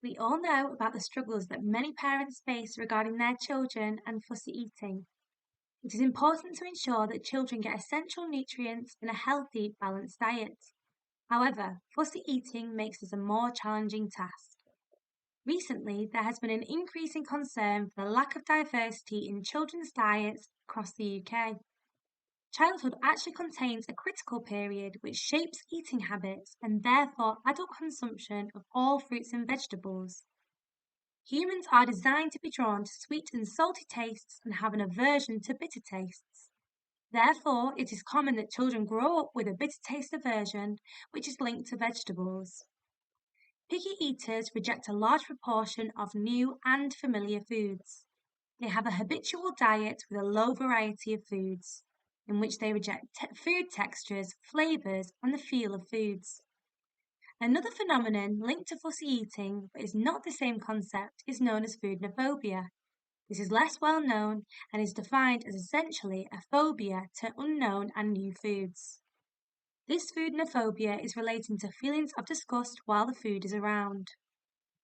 We all know about the struggles that many parents face regarding their children and fussy eating. It is important to ensure that children get essential nutrients in a healthy, balanced diet. However, fussy eating makes this a more challenging task. Recently, there has been an increase in concern for the lack of diversity in children's diets across the UK. Childhood actually contains a critical period which shapes eating habits and therefore adult consumption of all fruits and vegetables. Humans are designed to be drawn to sweet and salty tastes and have an aversion to bitter tastes. Therefore, it is common that children grow up with a bitter taste aversion, which is linked to vegetables. Picky eaters reject a large proportion of new and familiar foods. They have a habitual diet with a low variety of foods, in which they reject food textures, flavours, and the feel of foods. Another phenomenon linked to fussy eating, but is not the same concept, is known as food neophobia. This is less well known and is defined as essentially a phobia to unknown and new foods. This food neophobia is relating to feelings of disgust while the food is around.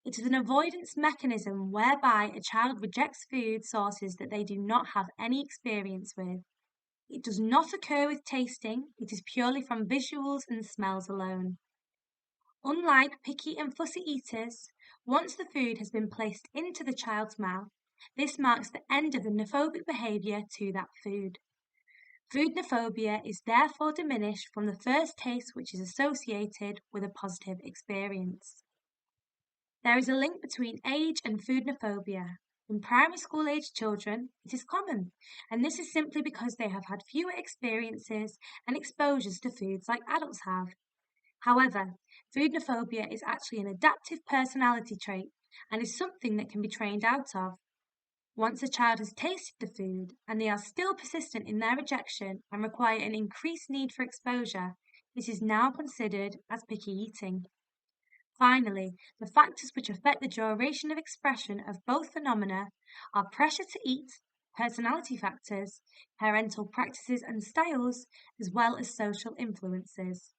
It is an avoidance mechanism whereby a child rejects food sources that they do not have any experience with. It does not occur with tasting, it is purely from visuals and smells alone. Unlike picky and fussy eaters, once the food has been placed into the child's mouth, this marks the end of the neophobic behaviour to that food. Food neophobia is therefore diminished from the first taste which is associated with a positive experience. There is a link between age and food neophobia. In primary school age children, it is common, and this is simply because they have had fewer experiences and exposures to foods like adults have. However, food neophobia is actually an adaptive personality trait and is something that can be trained out of. Once a child has tasted the food and they are still persistent in their rejection and require an increased need for exposure, this is now considered as picky eating. Finally, the factors which affect the duration of expression of both phenomena are pressure to eat, personality factors, parental practices and styles, as well as social influences.